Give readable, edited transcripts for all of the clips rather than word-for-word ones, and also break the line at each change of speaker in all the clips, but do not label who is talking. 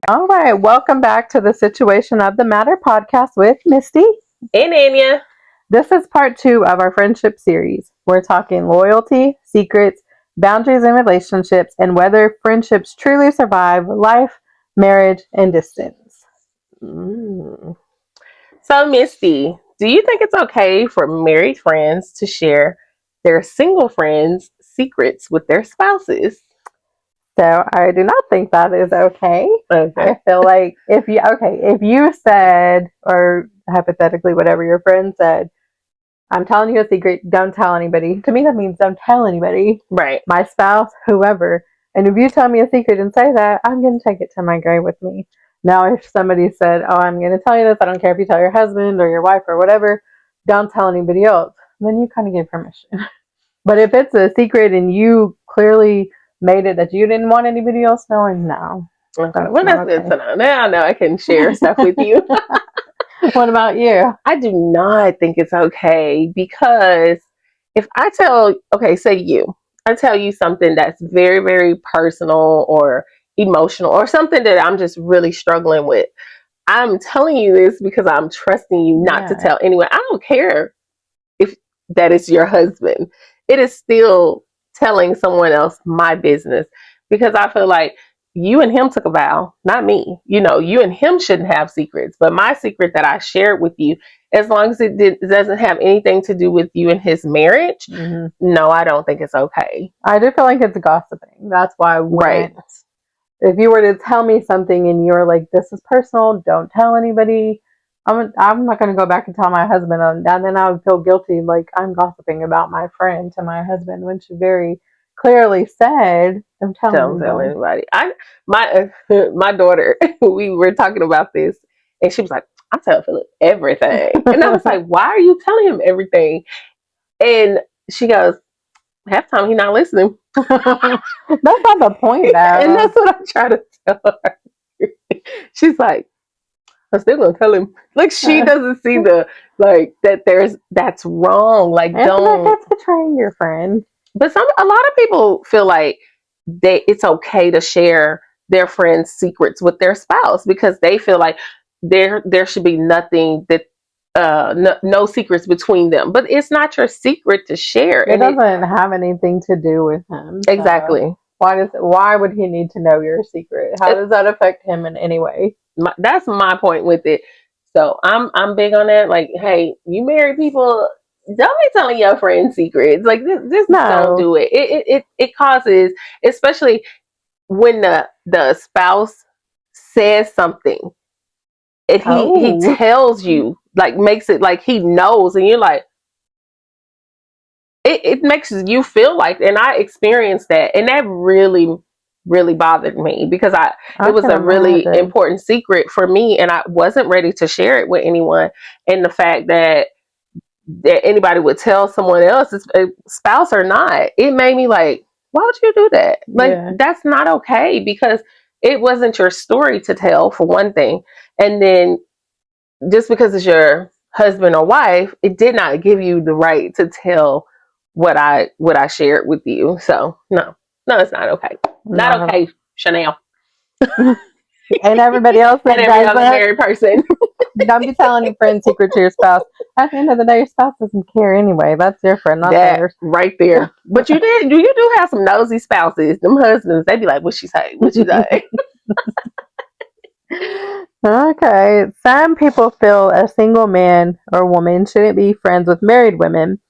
All right, welcome back to the Situation of the Matter podcast with Misty.
And Anya.
This is part 2 of our friendship series. We're talking loyalty, secrets, boundaries in relationships, and whether friendships truly survive life, marriage, and distance.
Mm. So, Misty, do you think it's okay for married friends to share their single friends' secrets with their spouses?
So I do not think that is okay.
Okay.
I feel like if you said, or hypothetically whatever your friend said, I'm telling you a secret, don't tell anybody. To me, that means don't tell anybody.
Right.
My spouse, whoever. And if you tell me a secret and say that, I'm going to take it to my grave with me. Now, if somebody said, oh, I'm going to tell you this, I don't care if you tell your husband or your wife or whatever, don't tell anybody else, then you kind of give permission. But if it's a secret and you clearly made it that you didn't want anybody else knowing, no.
Okay. Well, that's good to know. Now I know I can share stuff with you.
What about you?
I do not think it's okay because if I I tell you something that's very, very personal or emotional or something that I'm just really struggling with. I'm telling you this because I'm trusting you not to tell anyone. I don't care if that is your husband. It is still telling someone else my business because I feel like you and him took a vow, not me. You and him shouldn't have secrets, but my secret that I shared with you, as long as doesn't have anything to do with you and his marriage, no, I don't think it's okay.
I do feel like it's gossiping. That's why
Right.
If you were to tell me something and you're like, this is personal, don't tell anybody, I'm not going to go back and tell my husband. And then I would feel guilty, like I'm gossiping about my friend to my husband when she very clearly said, don't tell
anybody. My daughter, we were talking about this, and she was like, I tell Philip everything. And I was like, why are you telling him everything? And she goes, half time he's not listening.
That's not the point, though.
And that's what I try to tell her. She's like, I'm still gonna tell him. Like she doesn't see that's wrong. Like
that's betraying your friend.
But a lot of people feel like it's okay to share their friends' secrets with their spouse because they feel like there should be nothing that no secrets between them. But it's not your secret to share.
It doesn't have anything to do with him.
Exactly.
So why would he need to know your secret? How does that affect him in any way?
That's my point with it. So I'm big on that. Like, hey, you married people, don't be telling your friends secrets. Like this don't do it. It causes, especially when the spouse says something and he tells you, like makes it like he knows, and you're like, it makes you feel like, and I experienced that, and that really really bothered me because it was a really important secret for me, and I wasn't ready to share it with anyone. And the fact that anybody would tell someone else's spouse or not, it made me like, why would you do that? Like that's not okay because it wasn't your story to tell, for one thing. And then just because it's your husband or wife, it did not give you the right to tell what I shared with you. So no, it's not okay. Not okay, Chanel.
And everybody else that
and every other married person.
Don't be telling your friend's secret to your spouse. At the end of the day, your spouse doesn't care anyway. That's your friend, not theirs.
Right there. But you do have some nosy spouses. Them husbands, they be like, what she say? What she say?
Okay. Some people feel a single man or woman shouldn't be friends with married women.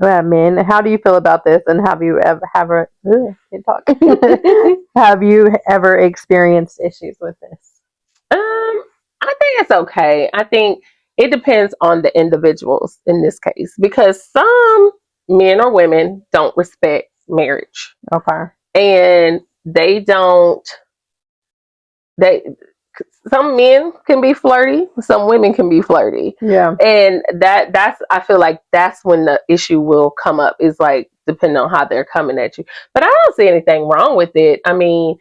Men, how do you feel about this? And have you ever have you ever experienced issues with this?
I think it's okay. I think it depends on the individuals in this case because some men or women don't respect marriage.
Okay.
And some men can be flirty, some women can be flirty.
Yeah.
And I feel like that's when the issue will come up, is like depending on how they're coming at you. But I don't see anything wrong with it. I mean,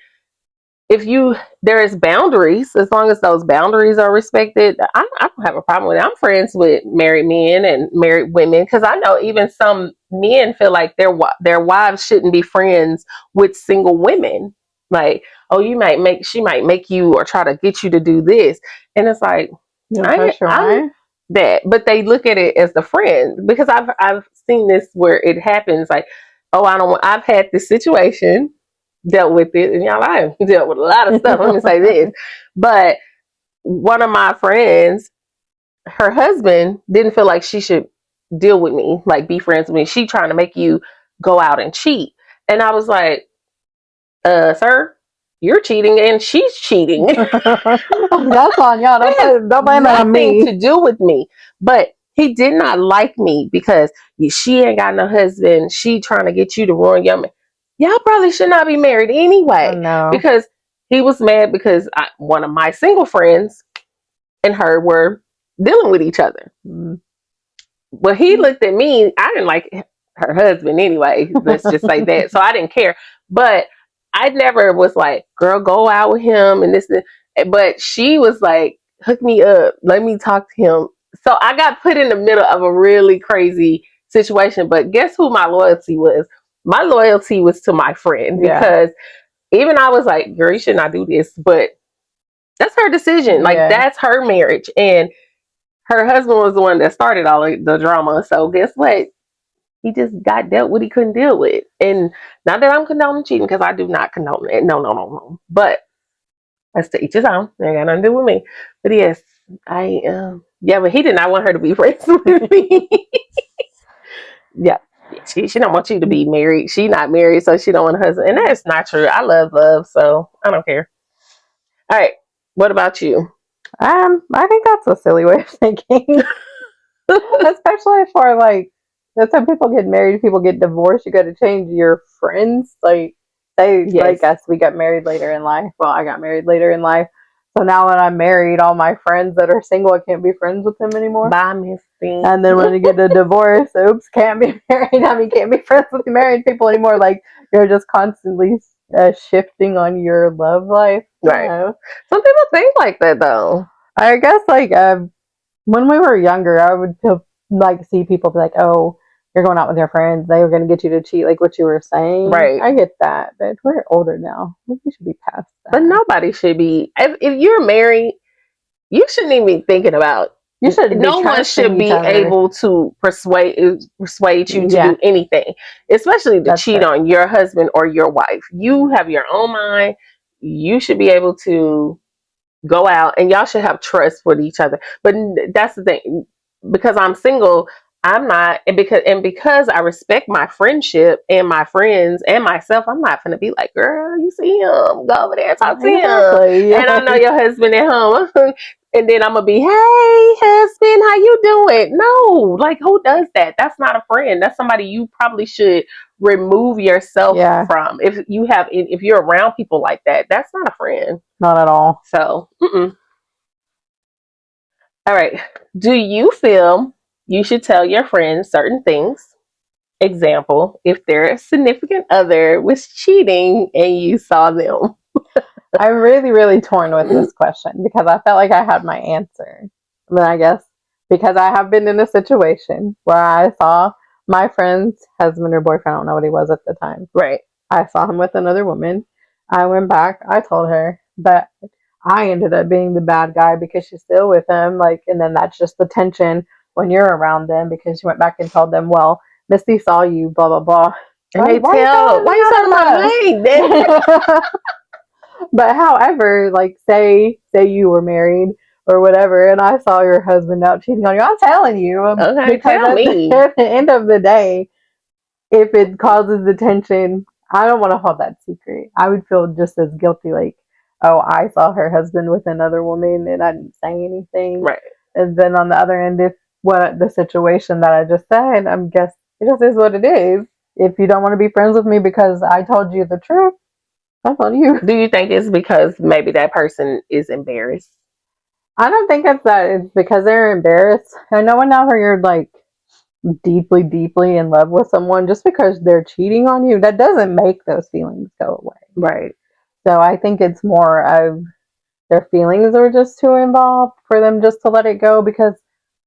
there is boundaries, as long as those boundaries are respected, I don't have a problem with it. I'm friends with married men and married women because I know even some men feel like their wives shouldn't be friends with single women. Like, oh, she might make you or try to get you to do this. And it's like,
You don't trust your
I'm
wife?
that, but they look at it as the friend, because I've seen this where it happens like, oh, I've had this situation, dealt with it, and y'all, I've dealt with a lot of stuff. Let me say this. But one of my friends, her husband didn't feel like she should deal with me, like be friends with me. She trying to make you go out and cheat. And I was like, sir, you're cheating and she's cheating.
That's on y'all. Don't blame that on
Nothing
me.
to do with me. But he did not like me because she ain't got no husband. She trying to get you to ruin your man. Y'all probably should not be married anyway.
Oh, no.
Because he was mad because one of my single friends and her were dealing with each other.
Mm.
Well, he looked at me. I didn't like her husband anyway. Let's just say that. So I didn't care. But I never was like, girl, go out with him and this. But she was like, hook me up. Let me talk to him. So I got put in the middle of a really crazy situation. But guess who my loyalty was? My loyalty was to my friend, because even I was like, girl, you should not do this. But that's her decision. Like, that's her marriage. And her husband was the one that started all of the drama. So guess what? He just got dealt with. He couldn't deal with. And not that I'm condoning cheating, because I do not condone it. No. But that's to each his own. They got nothing to do with me. But yes, but he did not want her to be friends with me. yeah. She don't want you to be married. She not married, so she don't want a husband. And that's not true. I love, so I don't care. All right. What about you?
I think that's a silly way of thinking. Especially for like, that's how people get married, people get divorced, you gotta change your friends. Like like us, we got married later in life. Well, I got married later in life. So now when I'm married, all my friends that are single, I can't be friends with them anymore.
Bye, Missy.
And then when you get a divorce, oops, can't be married. I mean, can't be friends with married people anymore. Like, you're just constantly shifting on your love life.
Right.
You know?
Some people think like that, though.
I guess, like, when we were younger, I would feel, like, see people be like, oh, you're going out with your friends, they were going to get you to cheat, like what you were saying.
Right.
I get that, but we're older now. We should be past that.
But nobody should be. If you're married, you shouldn't even be thinking about.
You should.
No one should be able to persuade you to do anything, especially to cheat on your husband or your wife. You have your own mind. You should be able to go out, and y'all should have trust with each other. But that's the thing, because I'm single, I'm not, and because I respect my friendship and my friends and myself, I'm not gonna be like, girl, you see him, go over there and talk to him. And I know your husband at home. And then I'm gonna be, hey, husband, how you doing? No, like, who does that? That's not a friend. That's somebody you probably should remove yourself from. If you're around people like that, that's not a friend.
Not at all.
So, all right. Do you feel you should tell your friends certain things? Example, if their significant other was cheating and you saw them.
I'm really, really torn with this question, because I felt like I had my answer. But I guess because I have been in a situation where I saw my friend's husband or boyfriend, I don't know what he was at the time.
Right.
I saw him with another woman. I went back, I told her, but I ended up being the bad guy because she's still with him. Like, and then that's just the tension when you're around them, because you went back and told them, well, Misty saw you, blah, blah, blah.
And why you talking about me?
But however, like, say you were married or whatever, and I saw your husband out cheating on you, I'm telling you.
Okay, tell me.
At the end of the day, if it causes the tension, I don't want to hold that secret. I would feel just as guilty, like, oh, I saw her husband with another woman and I didn't say anything.
Right.
And then on the other end, if what the situation that I just said, I'm guess it just is what it is. If you don't want to be friends with me because I told you the truth, that's on you.
Do you think it's because maybe that person is embarrassed?
I don't think it's that. It's because they're embarrassed. I know whenever you're like deeply, deeply in love with someone, just because they're cheating on you, that doesn't make those feelings go away.
Right.
So I think it's more of their feelings are just too involved for them just to let it go, because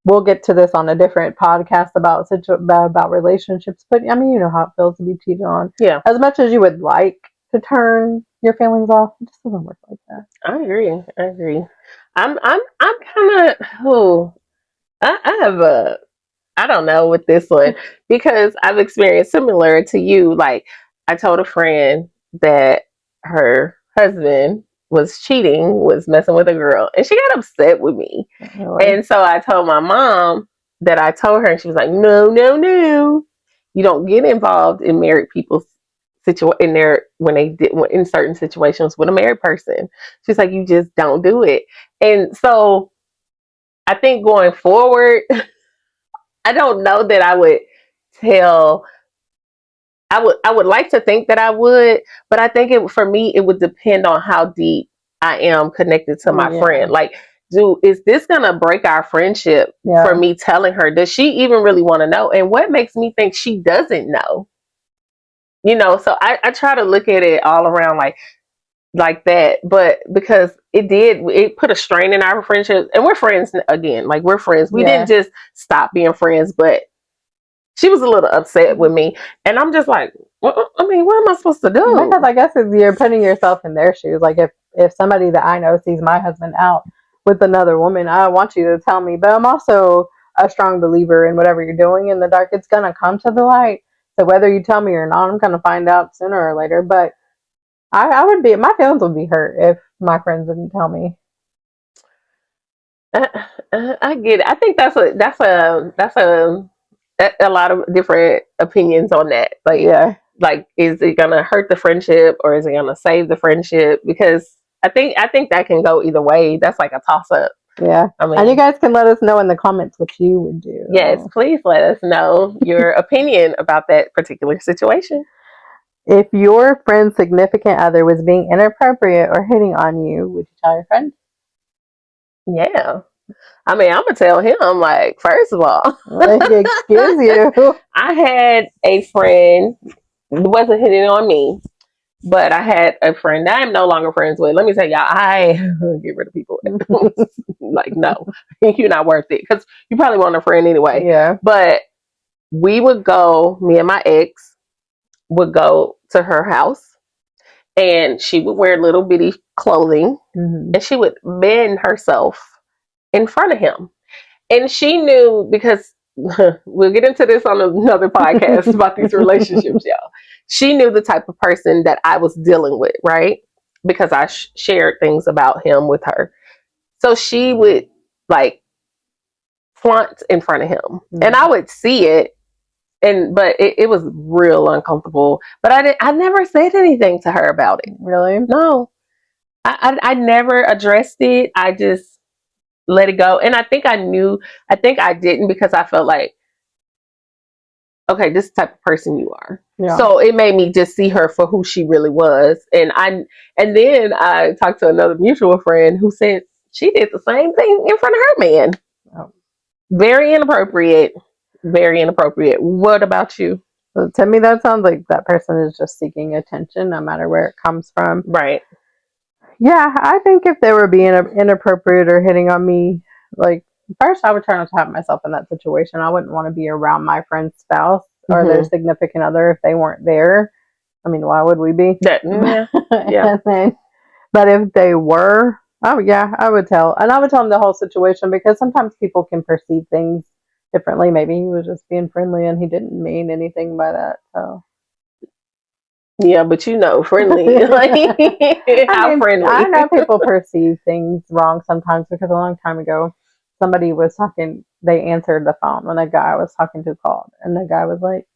we'll get to this on a different podcast about relationships. But I mean, you know how it feels to be cheated on.
Yeah.
As much as you would like to turn your feelings off. It just doesn't work like that.
I agree. I'm kind of who I have a I don't know with this one because I've experienced similar to you. Like I told a friend that her husband was cheating, was messing with a girl, and she got upset with me.
Really.
And so I told my mom that I told her, and she was like, "No, no, no, you don't get involved in married people's in their when they did in certain situations with a married person." She's like, "You just don't do it." And so I think going forward, I don't know that I would tell. I would like to think that I would, but I think for me it would depend on how deep I am connected to my
Yeah.
friend. Like, is this gonna break our friendship for me telling her? Does she even really want to know? And what makes me think she doesn't know? So I try to look at it all around like that, but because it put a strain in our friendship, and we're friends again. Like we're friends. We didn't just stop being friends, but she was a little upset with me, and I'm just like, well, I mean, what am I supposed to do?
Because I guess you're putting yourself in their shoes. Like if somebody that I know sees my husband out with another woman, I want you to tell me. But I'm also a strong believer in whatever you're doing in the dark, it's gonna come to the light. So whether you tell me or not, I'm gonna find out sooner or later. But I would be my feelings would be hurt if my friends didn't tell me.
I get it. I think that's a lot of different opinions on that. Like, is it gonna hurt the friendship or is it gonna save the friendship? Because I think that can go either way. That's like a toss up.
Yeah. And you guys can let us know in the comments what you would do.
Yes, please let us know your opinion about that particular situation.
If your friend's significant other was being inappropriate or hitting on you, would you tell your friend?
Yeah. I mean, I'm gonna tell him, like, first of all,
like, excuse you.
I had a friend wasn't hitting on me, but I had a friend that I'm no longer friends with. Let me tell y'all, I get rid of people. Like, no, you're not worth it because you probably want a friend anyway.
Yeah.
But we would go, me and my ex would go to her house, and she would wear little bitty clothing, and she would bend herself in front of him. And she knew, because we'll get into this on another podcast about these relationships, y'all. She knew the type of person that I was dealing with, right? Because I shared things about him with her. So she would like flaunt in front of him, and I would see it, but it was real uncomfortable. But I never said anything to her about it.
Really?
No, I never addressed it. I just let it go. And I think I didn't because I felt like, okay, this is the type of person you are. Yeah. So it made me just see her for who she really was. And then I talked to another mutual friend who said she did the same thing in front of her man. Oh. Very inappropriate. Very inappropriate. What about you?
So to me, that sounds like that person is just seeking attention, no matter where it comes from.
Right.
Yeah, I think if they were being inappropriate or hitting on me, like, first I would try not to have myself in that situation. I wouldn't want to be around my friend's spouse or their significant other if they weren't there. I mean, why would we be?
Yeah.
But if they were, oh yeah, I would tell. And I would tell them the whole situation, because sometimes people can perceive things differently. Maybe he was just being friendly and he didn't mean anything by that. So.
Yeah, but friendly. How friendly?
I know people perceive things wrong sometimes, because a long time ago, somebody was talking, they answered the phone when a guy I was talking to called, and the guy was like,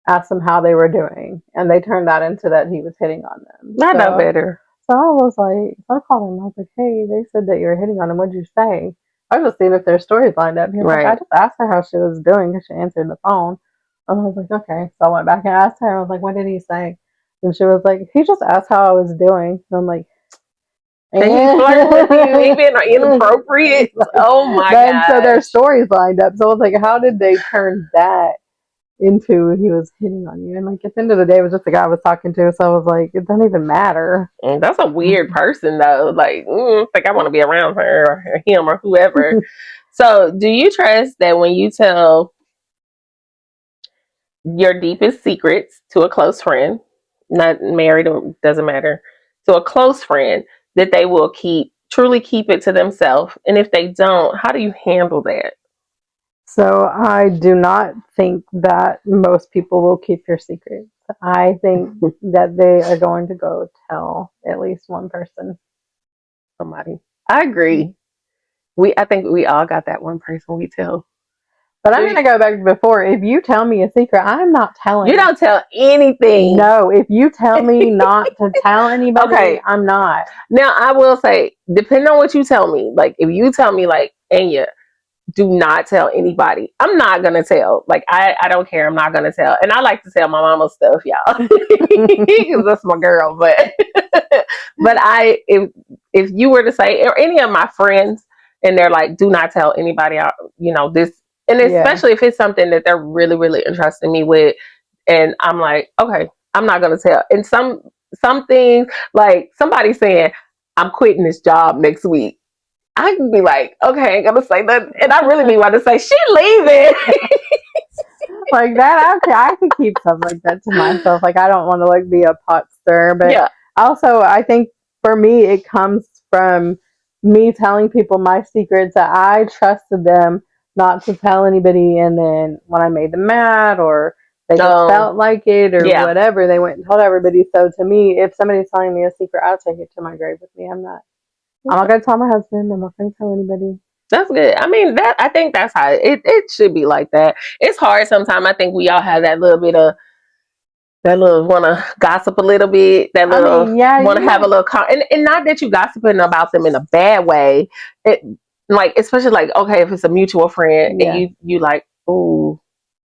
asked them how they were doing, and they turned that into that he was hitting on them.
I know better.
So I was like, I called him, I was like, hey, they said that you were hitting on him, what'd you say? I was just seeing if their stories lined up. He was like, I just asked her how she was doing because she answered the phone. And I was like, okay. So I went back and asked her, I was like, what did he say? And she was like, he just asked how I was doing. And I'm like,
and he flirted with you, even inappropriate. Oh my god!
So their stories lined up. So I was like, how did they turn that into he was hitting on you? And like, at the end of the day, it was just the guy I was talking to. So I was like, it doesn't even matter.
That's a weird person though. Like, think I want to be around her or him or whoever. So, do you trust that when you tell your deepest secrets to a close friend, not married or doesn't matter, to a close friend that they will truly keep it to themselves? And if they don't, how do you handle that?
So I do not think that most people will keep your secrets. I think that they are going to go tell at least one person.
Somebody. I agree. I think we all got that one person we tell.
But I'm going to go back to before. If you tell me a secret, I'm not telling.
You don't tell anything.
No, if you tell me not to tell anybody,
Okay.
I'm not.
Now, I will say, depending on what you tell me, like if you tell me like, Anya, do not tell anybody, I'm not going to tell. Like, I don't care. I'm not going to tell. And I like to tell my mama stuff, y'all, because that's my girl. But if you were to say, or any of my friends, and they're like, do not tell anybody out, this. And especially if it's something that they're really, really entrusting me with. And I'm like, okay, I'm not going to tell. And some things, like somebody saying, I'm quitting this job next week. I can be like, okay, I ain't gonna say nothing. And I really be wanting to say, she leaving.
Like that, I could keep stuff like that to myself. Like I don't want to like be a pot stirrer. But also I think for me it comes from me telling people my secrets that I trusted them not to tell anybody, and then when I made them mad or they just felt like it or whatever, they went and told everybody. So to me, if somebody's telling me a secret, I'll take it to my grave with me. I'm not going to tell my husband. I'm not going to tell anybody.
That's good. I mean, I think that's how it should be like that. It's hard sometimes. I think we all have that little bit of that little want to gossip a little bit. That little want to have a little and not that you gossiping about them in a bad way. It like especially like okay, if it's a mutual friend and you like, ooh,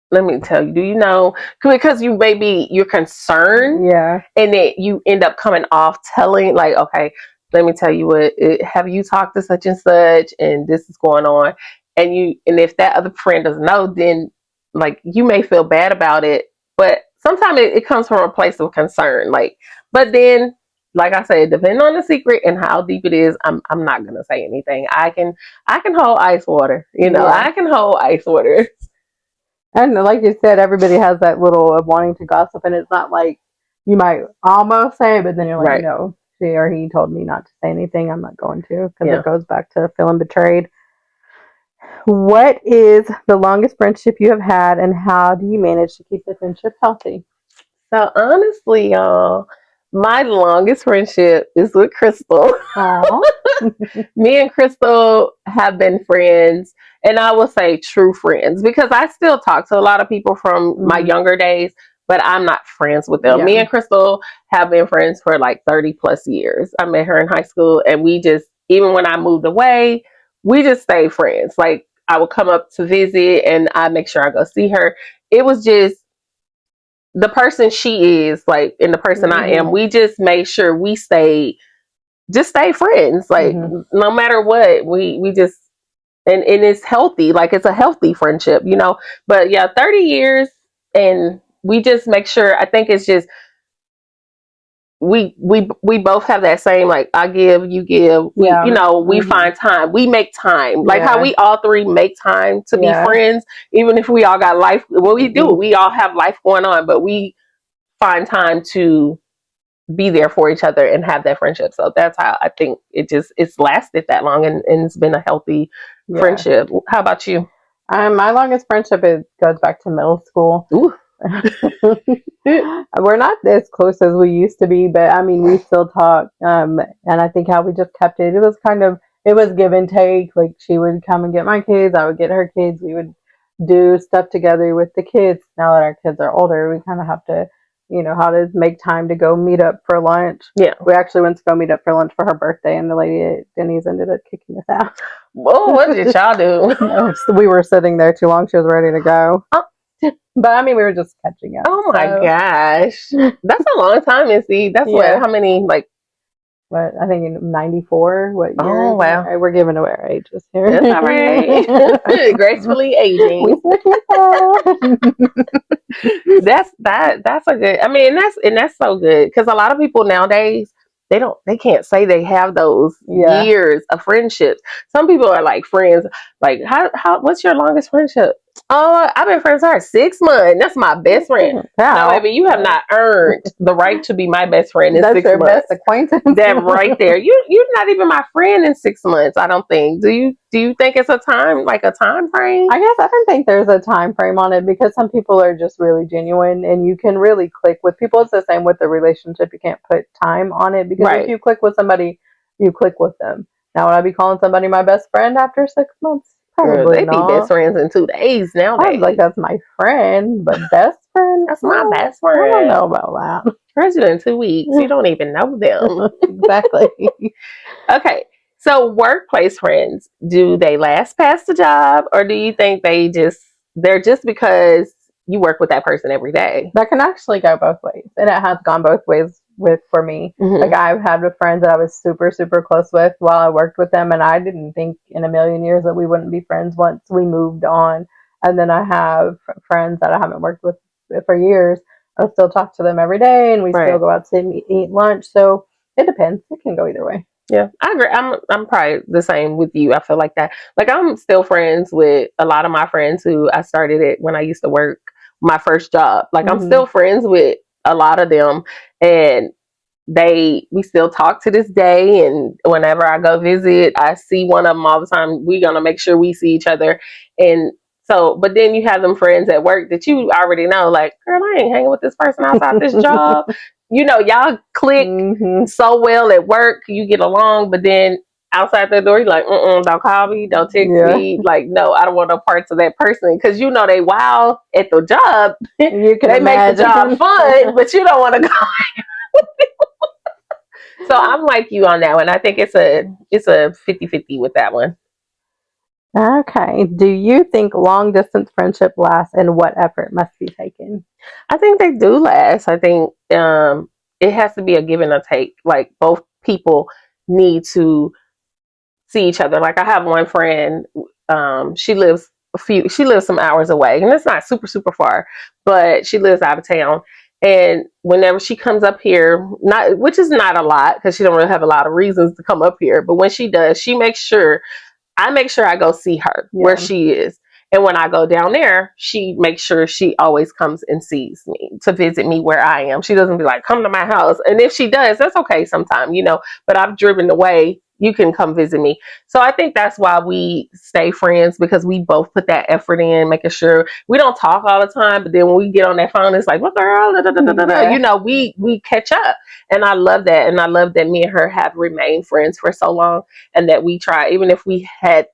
let me tell you, do you know? Because you're concerned, and then you end up coming off telling like, okay, let me tell you have you talked to such and such, and this is going on, and if that other friend doesn't know, then like you may feel bad about it, but sometimes it comes from a place of concern, like, but then. Like I said, depending on the secret and how deep it is, I'm not gonna say anything. I can hold ice water, I can hold ice water.
And like you said, everybody has that little of wanting to gossip, and it's not like you might almost say, but then you're like, no, she or he told me not to say anything. I'm not going to, because it goes back to feeling betrayed. What is the longest friendship you have had, and how do you manage to keep the friendship healthy?
So honestly, y'all, my longest friendship is with Crystal. Me and Crystal have been friends, and I will say true friends, because I still talk to a lot of people from my younger days, but I'm not friends with them. Me and Crystal have been friends for like 30 plus years. I met her in high school, and we just, even when I moved away, we just stayed friends. Like I would come up to visit and I make sure I go see her. It was just the person she is, like, and the person I am. We just made sure we stay friends. Like no matter what, we just and it's healthy. Like it's a healthy friendship, But yeah, 30 years, and we just make sure. I think it's just we both have that same, like, I give, you give. We find time. We make time. Like how we all three make time to be friends, even if we all got life. What we do, we all have life going on, but we find time to be there for each other and have that friendship. So that's how I think it's lasted that long, and it's been a healthy friendship. How about you?
My longest friendship goes back to middle school.
Ooh.
We're not as close as we used to be, but I mean, we still talk. And I think how we just kept it was it was give and take. Like she would come and get my kids, I would get her kids. We would do stuff together with the kids. Now that our kids are older, we kind of have to, how to make time to go meet up for lunch.
Yeah.
We actually went to go meet up for lunch for her birthday, and the lady at Denny's ended up kicking us out.
Whoa, what did y'all do?
We were sitting there too long. She was ready to go. But I mean, we were just catching up.
Oh my gosh. That's a long time, and see, that's what, how many, like,
what, I think in 94, what year?
Oh, wow.
We're giving away our ages here.
That's all right. Gracefully aging. That's a good, I mean, that's so good, because a lot of people nowadays, they can't say they have those years of friendships. Some people are like friends, like, how what's your longest friendship? Oh, I've been friends with her 6 months. That's my best friend. No,
Wow.
baby, you have not earned the right to be my best friend in
That's
6
your
months.
best acquaintance.
That right there. You're not even my friend in 6 months, I don't think. Do you think it's a time frame?
I guess I don't think there's a time frame on it because some people are just really genuine and you can really click with people. It's the same with the relationship. You can't put time on it because if
Right.
you click with somebody, you click with them. Now, would I be calling somebody my best friend after 6 months?
Girl,
Probably
they be best
not.
friends in 2 days
I was like,
nowadays.
that's my friend, but best friend?
That's my best
I don't
friend.
know about
Friends you in 2 weeks. You don't even know them.
that. Exactly.
Okay. So workplace friends, do they last past the job, or do you think they're just because you work with that person every day?
That can actually go both ways, and it has gone both ways for me. Like
Mm-hmm.
I've had friends that I was super super close with while I worked with them, and I didn't think in a million years that we wouldn't be friends once we moved on. And then I have friends that I haven't worked with for years. I still talk to them every day, and we still
Right.
go out to eat lunch. So it depends. It can go either way.
Yeah, I agree. I'm probably the same with you. I feel like that. Like I'm still friends with a lot of my friends who I started it when I used to work my first job. Like I'm
Hmm.
still friends with a lot of them, and we still talk to this day. And whenever I go visit, I see one of them all the time. We're gonna make sure we see each other. And so, but then you have them friends at work that you already know, like, girl, I ain't hanging with this person outside this job. Y'all click
Hmm.
so well at work, you get along, but then outside the door, you're like, don't call me, don't text
Yeah,
me. Like, no, I don't want no parts of that person because they wow at the job.
you can
They make the job
imagine.
fun, but you don't want to go. So I'm like you on that one. I think it's a 50-50 with that one.
Okay. Do you think long distance friendship lasts and what effort must be taken?
I think they do last. I think it has to be a give and a take. Like both people need to see each other. Like I have one friend, she lives some hours away, and it's not super super far, but she lives out of town. And whenever she comes up here, not which is not a lot because she don't really have a lot of reasons to come up here, but when she does, I make sure I go see her where
Yeah.
she is. And when I go down there, she makes sure she always comes and sees me to visit me where I am. She doesn't be like, come to my house. And if she does, that's okay sometime, but I've driven away. You can come visit me. So I think that's why we stay friends because we both put that effort in, making sure we don't talk all the time. But then when we get on that phone, it's like, what girl? Da, da, da, da, da, da.
Yeah.
We catch up. And I love that. And I love that me and her have remained friends for so long and that we try, even if we had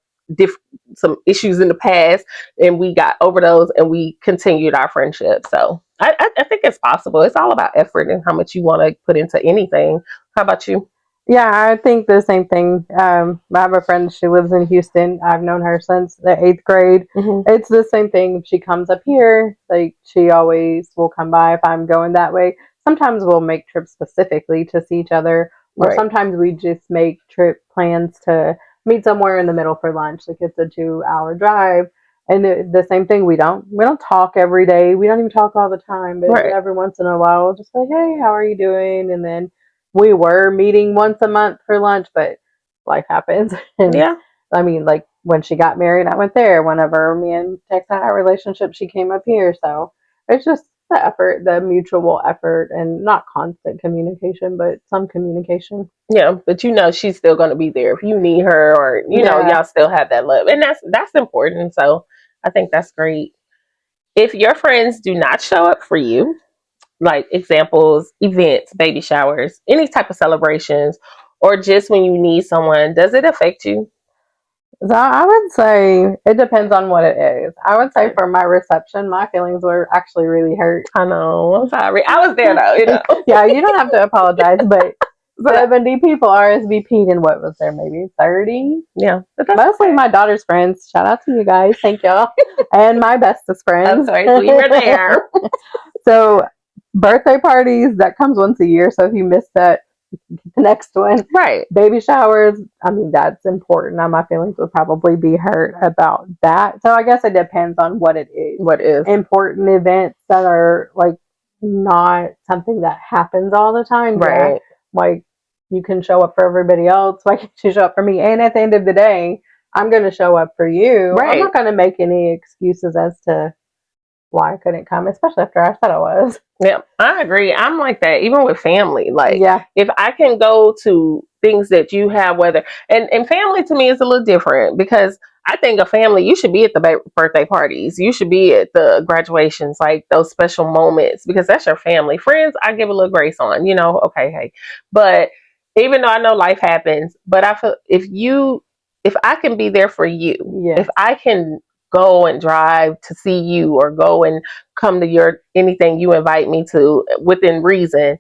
some issues in the past and we got over those and we continued our friendship. So I think it's possible. It's all about effort and how much you want to put into anything. How about you?
Yeah, I think the same thing. I have a friend, she lives in Houston. I've known her since the eighth grade.
Mm-hmm.
It's the same thing. She comes up here, like she always will come by if I'm going that way. Sometimes we'll make trips specifically to see each other, or
Right.
sometimes we just make trip plans to meet somewhere in the middle for lunch. Like it's a 2 hour drive. And the same thing, we don't talk every day. We don't even talk all the time, but
Right.
every once in a while, we'll just be like, hey, how are you doing? And then we were meeting once a month for lunch, but life happens. And
Yeah.
I mean, like when she got married, I went there. Whenever me and Tex had our relationship, she came up here. So it's just the effort, the mutual effort, and not constant communication, but some communication.
Yeah, but she's still going to be there if you need her, or
Yeah.
y'all still have that love, and that's important. So I think that's great. If your friends do not show up for you, like examples, events, baby showers, any type of celebrations, or just when you need someone, does it affect you?
So I would say it depends on what it is. I would say for my reception, my feelings were actually really hurt.
I know. I'm sorry. I was there though.
Yeah, you don't have to apologize, but
But
70 people RSVP'd and what was there, maybe 30?
yeah, but that's
Mostly
okay.
my daughter's friends. Shout out to you guys. Thank y'all. And my bestest
I'm
friends.
sorry. So you were there.
So birthday parties, that comes once a year. So if you miss that, the next one.
Right.
Baby showers, I mean, that's important. Now, my feelings would probably be hurt about that. So I guess it depends on what it is.
What is?
Important events that are like not something that happens all the time. Yeah.
Right.
Like you can show up for everybody else. Why can't you show up for me? And at the end of the day, I'm going to show up for you.
Right.
I'm not going to make any excuses as to why I couldn't come, especially after I said I was.
Yeah, I agree. I'm like that, even with family. Like,
Yeah.
if I can go to things that you have, whether, and family to me is a little different because I think a family, you should be at the birthday parties. You should be at the graduations, like those special moments, because that's your family. Friends, I give a little grace on, okay, hey. But even though I know life happens, but I feel if I can be there for you,
Yes.
if I can go and drive to see you or go and come to anything you invite me to within reason,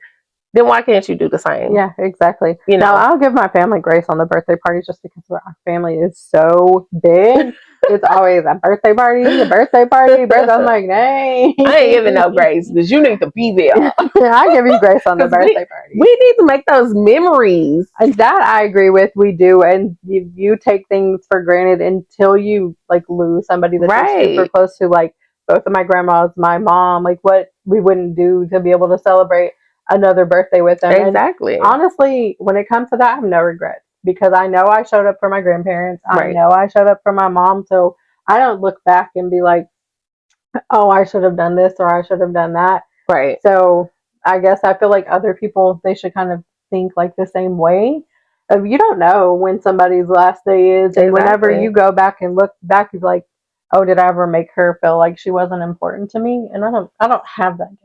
then why can't you do the same?
Yeah, exactly. Now, I'll give my family grace on the birthday parties just because our family is so big. It's always a birthday party. I'm like, dang.
I ain't giving no grace because you need to be there.
I give you grace on the birthday party.
We need to make those memories.
And that I agree with. We do. And you take things for granted until you like lose somebody that you're super close to, like both of my grandmas, my mom, like what we wouldn't do to be able to celebrate another birthday with them.
Exactly.
And honestly, when it comes to that, I have no regrets because I know I showed up for my grandparents. I know I showed up for my mom. So I don't look back and be like, oh, I should have done this or I should have done that.
Right.
So I guess I feel like other people, they should kind of think like the same way. You don't know when somebody's last day is. And whenever you go back and look back, you're like, oh, did I ever make her feel like she wasn't important to me? And I don't have that.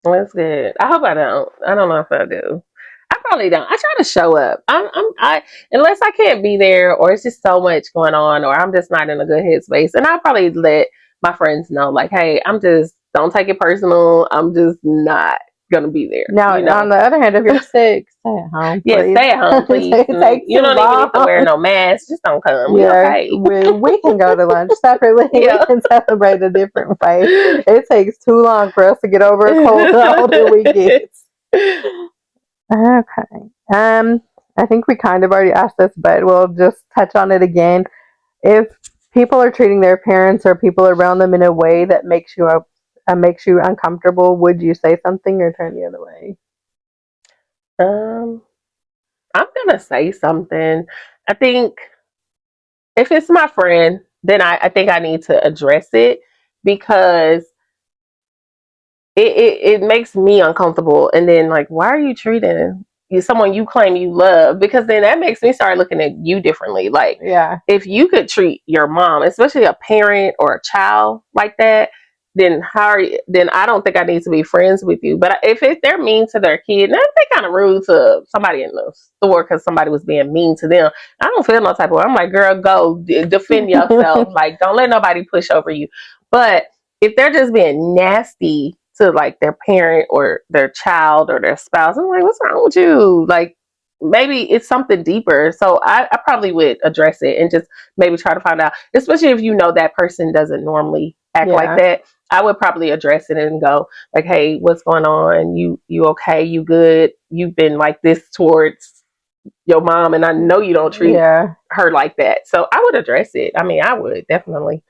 That's good. I hope I don't. I don't know if I do. I probably don't. I try to show up. Unless I can't be there or it's just so much going on or I'm just not in a good headspace. And I'll probably let my friends know, like, hey, don't take it personal. I'm just not gonna be there.
Now, on the other hand, if you're sick, stay at home.
Yeah, stay at home, please. You don't even need to wear no mask. Just don't come.
Yeah,
okay.
we can go to lunch separately. Yeah. We can celebrate a different way. It takes too long for us to get over a cold the older we get. Okay. I think we kind of already asked this, but we'll just touch on it again. If people are treating their parents or people around them in a way that makes you uncomfortable, would you say something or turn the other way?
I'm gonna say something. I think if it's my friend, then I think I need to address it because it makes me uncomfortable. And then like, why are you treating someone you claim you love? Because then that makes me start looking at you differently. Like,
yeah,
if you could treat your mom, especially a parent or a child like that, then then I don't think I need to be friends with you. But if they're mean to their kid, and they kind of rude to somebody in the store because somebody was being mean to them, I don't feel no type of way. I'm like, girl, go defend yourself. Like, don't let nobody push over you. But if they're just being nasty to like their parent or their child or their spouse, I'm like, what's wrong with you? Like, maybe it's something deeper. So I probably would address it and just maybe try to find out, especially if you know that person doesn't normally act like that. I would probably address it and go like, hey, what's going on? You okay? You good? You've been like this towards your mom and I know you don't treat her like that. So I would address it. I mean, I would definitely.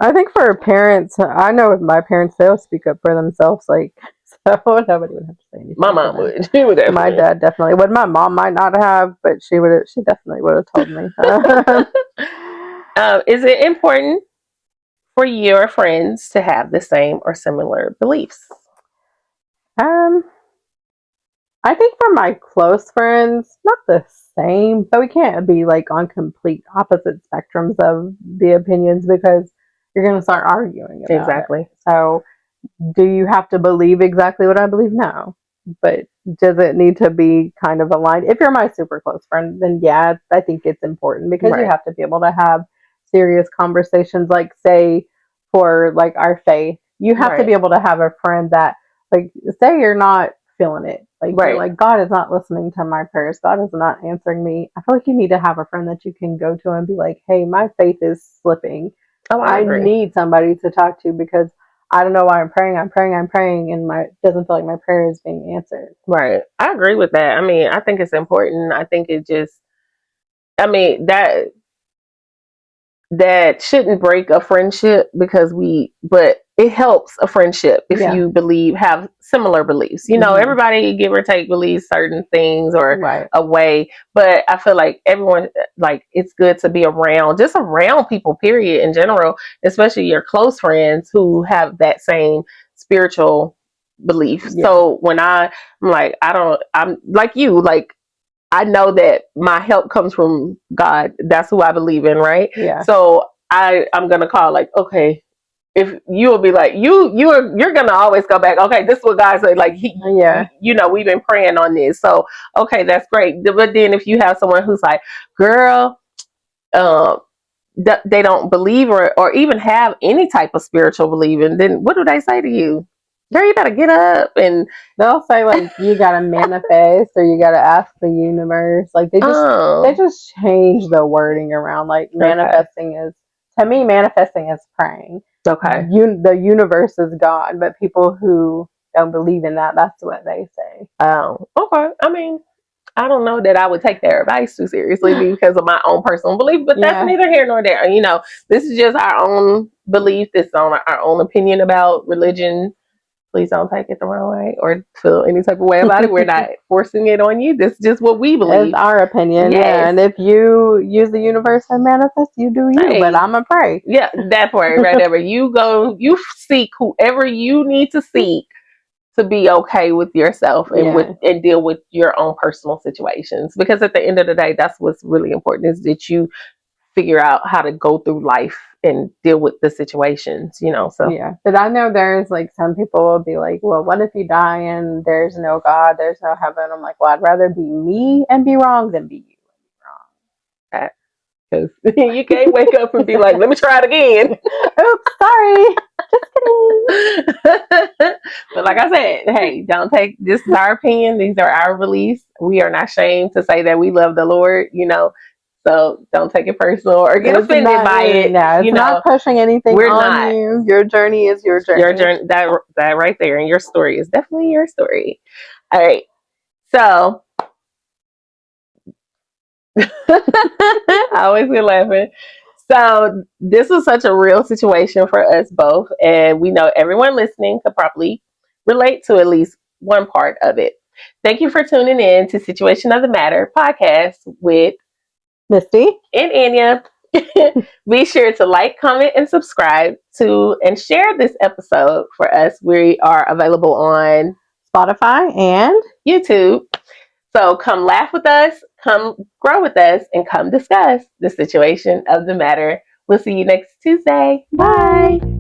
I think for parents, I know with my parents, they'll speak up for themselves. Like, so nobody would have to say anything.
My mom would. She would definitely.
My dad definitely would. My mom might not have, but she would. She definitely would have told me.
Is it important for your friends to have the same or similar beliefs?
I think for my close friends, not the same, but we can't be like on complete opposite spectrums of the opinions because you're going to start arguing about it. So, do you have to believe exactly what I believe? No. But does it need to be kind of aligned? If you're my super close friend, then yeah, I think it's important because you have to be able to have serious conversations. Like, say, for like our faith, you have to be able to have a friend that, like, say you're not feeling it. Like, you're like, God is not listening to my prayers. God is not answering me. I feel like you need to have a friend that you can go to and be like, hey, my faith is slipping.
Oh, I
need somebody to talk to because I don't know why I'm praying, and it doesn't feel like my prayer is being answered.
Right. I agree with that. I mean, I think it's important. I think that that shouldn't break a friendship but it helps a friendship if
Yeah.
you have similar beliefs.
Mhm.
Everybody, give or take, believes certain things or
Right.
a way, but I feel like everyone, like, it's good to be just around people, period, in general, especially your close friends who have that same spiritual belief.
Yeah.
So when I'm like, I'm like you, like, I know that my help comes from God. That's who I believe in, right?
Yeah.
So I'm gonna call, like, okay, if you will be like, you're gonna always go back. Okay, this is what God said. Like, we've been praying on this. So okay, that's great. But then if you have someone who's like, girl, they don't believe or even have any type of spiritual believing, then what do they say to you? Girl, you gotta get up, and
they'll say, like, you gotta manifest or you gotta ask the universe. Like, they just change the wording around. Like, manifesting is, to me, manifesting is praying.
Okay.
The universe is God, but people who don't believe in that, that's what they say.
Oh, okay. I mean, I don't know that I would take their advice too seriously because of my own personal belief, but that's neither here nor there. This is just our own belief. This is on our own opinion about religion. Please don't take it the wrong way or feel any type of way about it. We're not forcing it on you. This is just what we believe.
It's our opinion.
Yes.
Yeah. And if you use the universe and manifest, you do you. Hey. But I'm going to pray.
Yeah, that part right there. You go, you seek whoever you need to seek to be okay with yourself and deal with your own personal situations. Because at the end of the day, that's what's really important, is that you figure out how to go through life and deal with the situations, so.
Yeah. But I know there's, like, some people will be like, well, what if you die and there's no God, there's no heaven? I'm like, well, I'd rather be me and be wrong than be you and be wrong.
Because you can't wake up and be like, let me try it again.
Oops, sorry. Just kidding.
But like I said, hey, don't take, this is our opinion. These are our beliefs. We are not ashamed to say that we love the Lord, so don't take it personal or get offended by it.
No, it's not pushing anything on you. Your journey is your journey.
Your journey, that right there, and your story is definitely your story. All right. So I always get laughing. So this was such a real situation for us both, and we know everyone listening could probably relate to at least one part of it. Thank you for tuning in to Situation of the Matter podcast with
Misty
and Anya. Be sure to like, comment, and subscribe to and share this episode for us. We are available on
Spotify and
YouTube. So come laugh with us, come grow with us, and come discuss the situation of the matter. We'll see you next Tuesday. Bye.